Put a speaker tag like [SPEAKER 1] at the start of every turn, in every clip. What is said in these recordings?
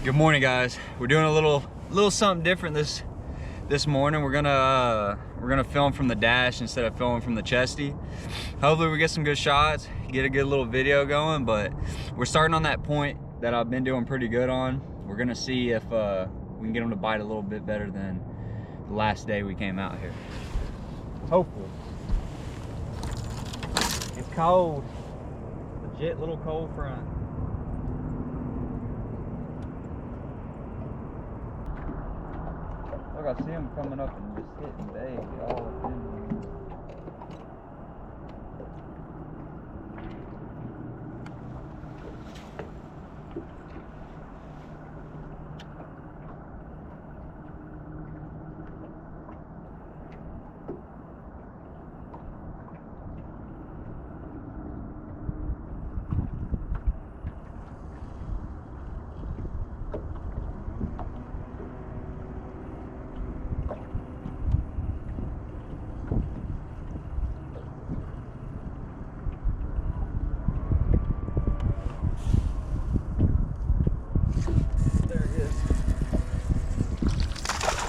[SPEAKER 1] Good morning, guys. We're doing a little something different this morning. We're gonna film from the dash instead of filming from the chesty. Hopefully we get some good shots, get a good little video going, but we're starting on that point that I've been doing pretty good on. We're gonna see if we can get them to bite a little bit better than the last day we came out here. Hopefully. It's cold. Legit little cold front. Look, I see them coming up and just hitting bait all up in there.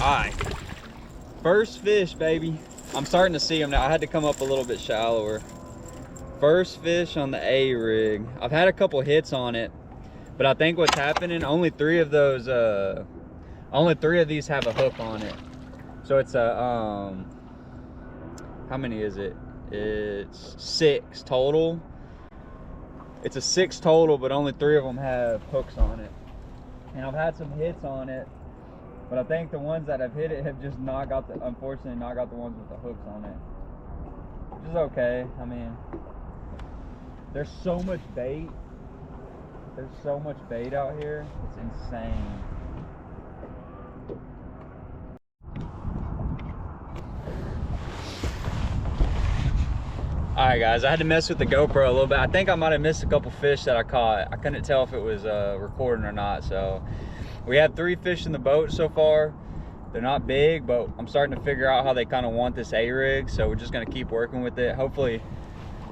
[SPEAKER 1] Alright, first fish, baby. I'm starting to see them now. I had to come up a little bit shallower. First fish on the A rig. I've had a couple hits on it, but I think what's happening, only three of these have a hook on it. So it's a how many is it? It's 6 total. It's a 6 total, but only 3 of them have hooks on it. And I've had some hits on it, but I think the ones that have hit it have just unfortunately not got the ones with the hooks on it. Which is okay. I mean, there's so much bait. There's so much bait out here. It's insane. All right, guys, I had to mess with the GoPro a little bit. I think I might have missed a couple fish that I caught. I couldn't tell if it was recording or not, so. We had 3 fish in the boat so far. They're not big, but I'm starting to figure out how they kind of want this A-rig, so we're just gonna keep working with it. Hopefully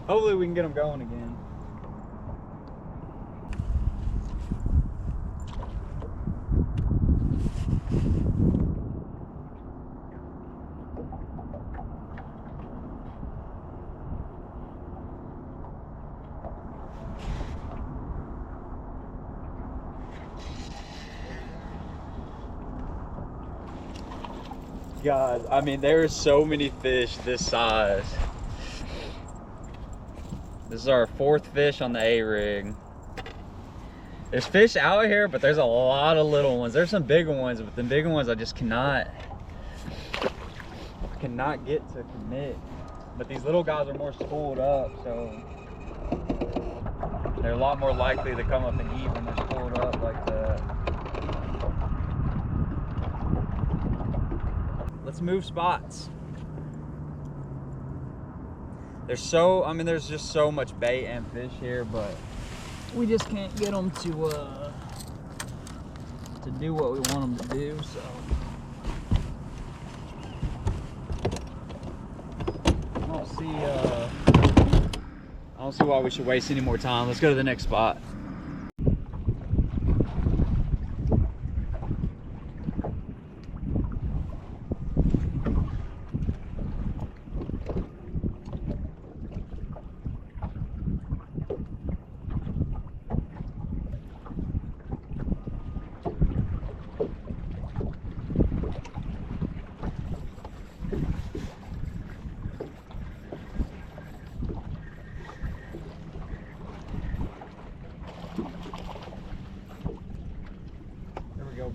[SPEAKER 1] we can get them going again. God, I mean, there are so many fish this size. This is our 4th fish on the A-rig. There's fish out here, but there's a lot of little ones. There's some bigger ones, but the bigger ones I just cannot get to commit. But these little guys are more spooled up, so they're a lot more likely to come up and eat when they're spooled up like that. Let's move spots. There's just so much bait and fish here, but we just can't get them to do what we want them to do, so. I don't see why we should waste any more time. Let's go to the next spot.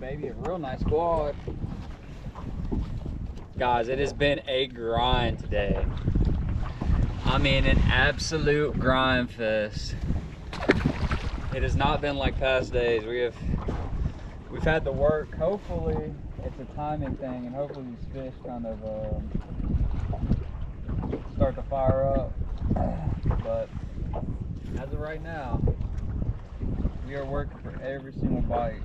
[SPEAKER 1] Baby, a real nice quad. Guys, it has been a grind today. I mean, an absolute grind fest. It has not been like past days. We've had to work. Hopefully it's a timing thing, and hopefully these fish kind of start to fire up. But as of right now, we are working for every single bite.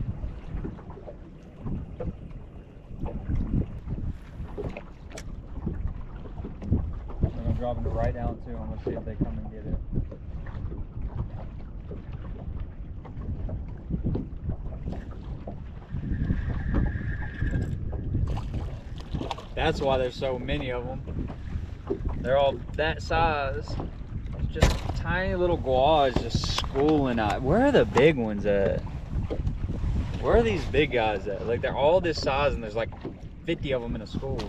[SPEAKER 1] I'm dropping it right down to them. Let's see if they come and get it. That's why there's so many of them. They're all that size. Just tiny little guads just schooling out. Where are the big ones at? Where are these big guys at? Like, they're all this size and there's like 50 of them in a school.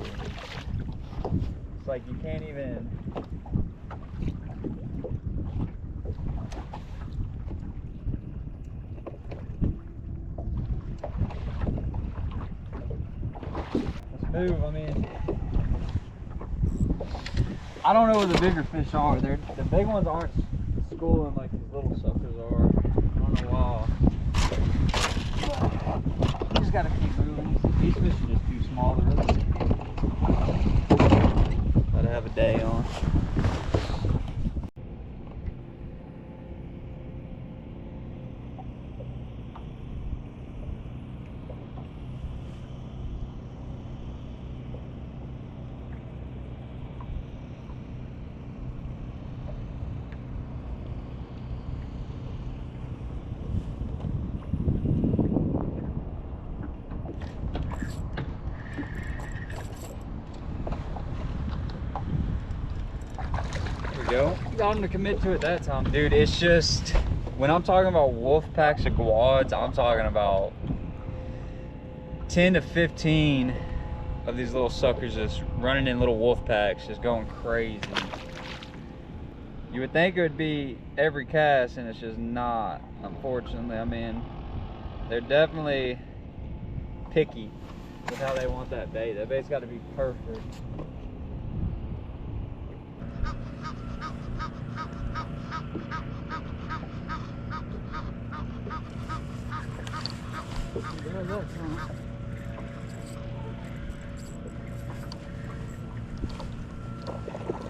[SPEAKER 1] It's like you can't even. Let's move. I mean, I don't know where the bigger fish are. The big ones aren't schooling like these little suckers are. I don't know why. You just gotta keep moving. These fish are just too small to really see. Gotta have a day on. Got him to commit to it that time. Dude, it's just, when I'm talking about wolf packs of guads, I'm talking about 10 to 15 of these little suckers just running in little wolf packs, just going crazy. You would think it would be every cast, and it's just not, unfortunately. I mean, they're definitely picky with how they want that bait. That bait's got to be perfect.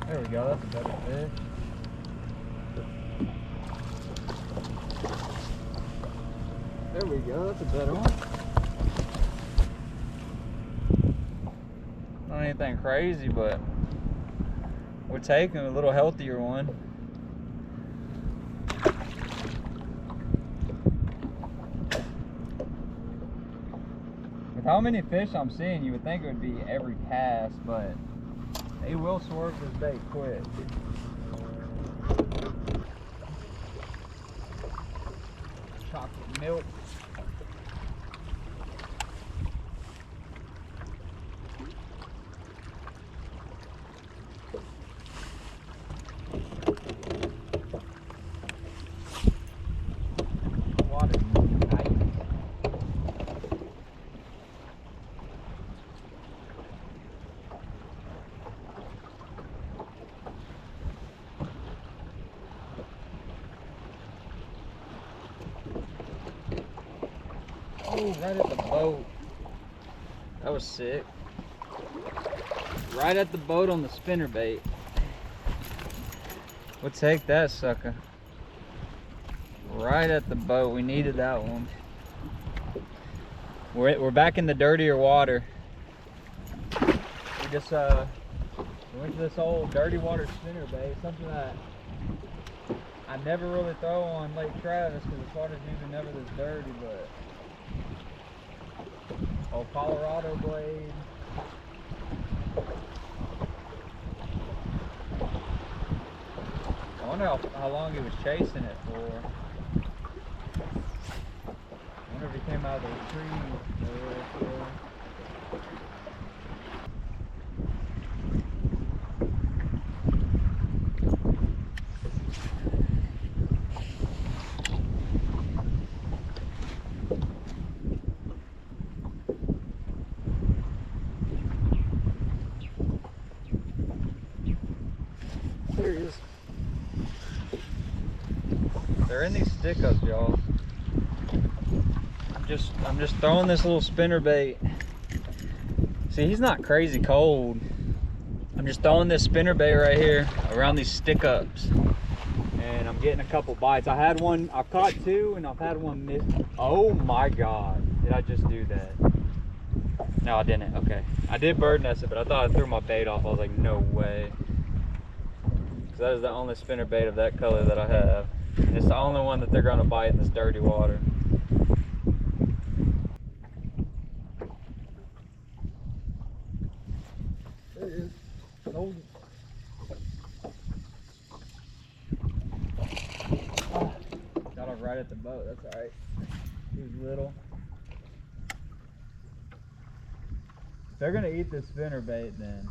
[SPEAKER 1] There we go, that's a better fish. There we go, that's a better one. Not anything crazy, but we're taking a little healthier one. With how many fish I'm seeing, you would think it would be every cast, but they will swerve this bait quick. Chocolate milk. Oh, right at the boat. That was sick. Right at the boat on the spinnerbait. We'll take that sucker. Right at the boat. We needed that one. We're back in the dirtier water. We just we went to this old dirty water spinnerbait, something that I never really throw on Lake Travis because this water's usually never this dirty, but old Colorado blade. I wonder how long he was chasing it for. I wonder if he came out of those trees. There he is. They're in these stick-ups, y'all. I'm just throwing this little spinnerbait. See, he's not crazy cold. I'm just throwing this spinnerbait right here around these stick-ups, and I'm getting a couple bites. I had one, I've caught two, and I've had one miss. Oh my God, did I just do that? No, I didn't. Okay, I did bird nest it, but I thought I threw my bait off. I was like, no way. Because that is the only spinnerbait of that color that I have. And it's the only one that they're going to bite in this dirty water. There it is. Hold it. Oh, got off right at the boat. That's all right. He was little. If they're gonna eat this spinnerbait, then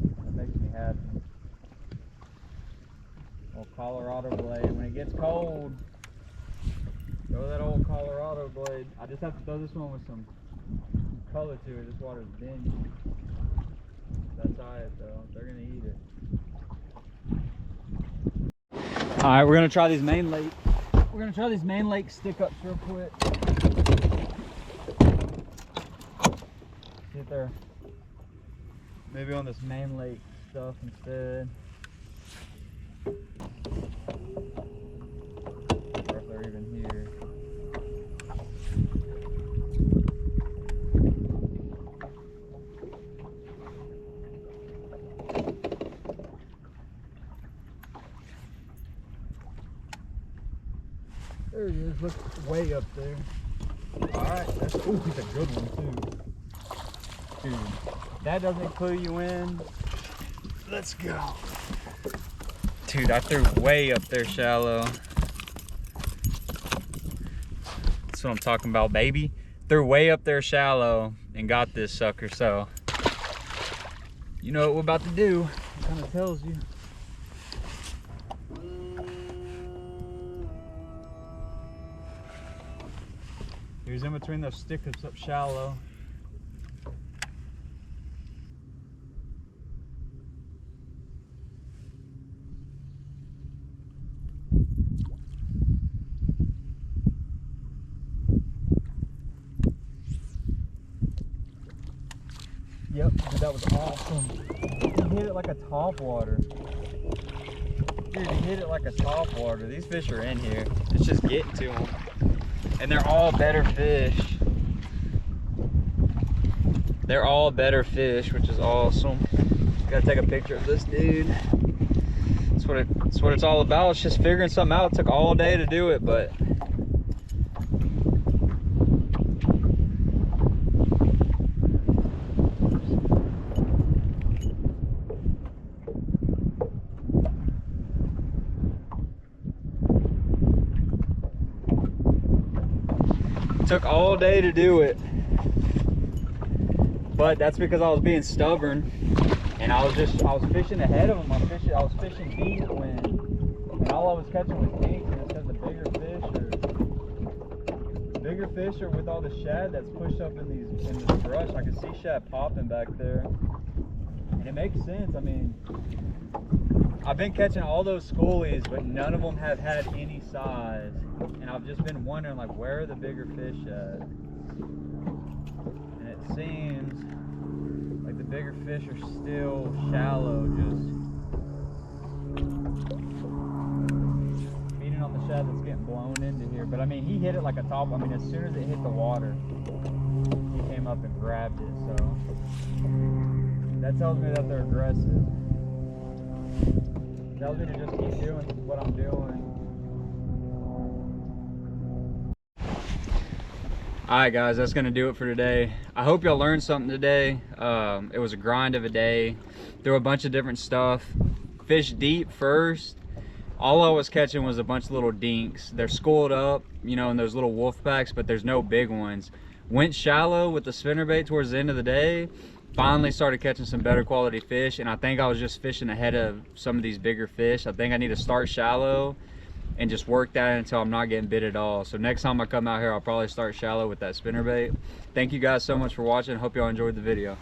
[SPEAKER 1] that makes me happy. Old Colorado blade. When it gets cold, throw that old Colorado blade. I just have to throw this one with some color to it. This water's dingy. That's alright though. They're gonna eat it. Alright, we're gonna try these main lake. We're gonna try these main lake stick ups real quick. See if they're maybe on this main lake stuff instead. Or if they're even here. There he is, look way up there. Alright, that's, oh, he's a good one too. Dude, that doesn't clue you in. Let's go. Dude, I threw way up there shallow. That's what I'm talking about, baby. Threw way up there shallow and got this sucker, so you know what we're about to do. It kind of tells you. He was in between those stick-ups up shallow. Yep, dude, that was awesome. He hit it like a topwater. Dude, he hit it like a topwater. These fish are in here. It's just getting to them. And they're all better fish. They're all better fish, which is awesome. Gotta take a picture of this dude. That's what it's all about. It's just figuring something out. It took all day to do it, but took all day to do it, but that's because I was being stubborn and I was fishing ahead of them. I was fishing deep and all I was catching was dinks, and it's because the bigger fish are with all the shad that's pushed up in this brush. I can see shad popping back there, and it makes sense. I mean, I've been catching all those schoolies, but none of them have had any size. And I've just been wondering, like, where are the bigger fish at? And it seems like the bigger fish are still shallow, just feeding on the shad that's getting blown into here. But I mean, he hit it like a top. I mean, as soon as it hit the water, he came up and grabbed it. So that tells me that they're aggressive. Tells me to just keep doing what I'm doing. Alright guys, that's gonna do it for today. I hope y'all learned something today. It was a grind of a day. Threw a bunch of different stuff. Fished deep first. All I was catching was a bunch of little dinks. They're schooled up, you know, in those little wolf packs, but there's no big ones. Went shallow with the spinnerbait towards the end of the day. Finally started catching some better quality fish, and I think I was just fishing ahead of some of these bigger fish. I think I need to start shallow and just work that until I'm not getting bit at all. So next time I come out here, I'll probably start shallow with that spinnerbait. Thank you guys so much for watching. Hope y'all enjoyed the video.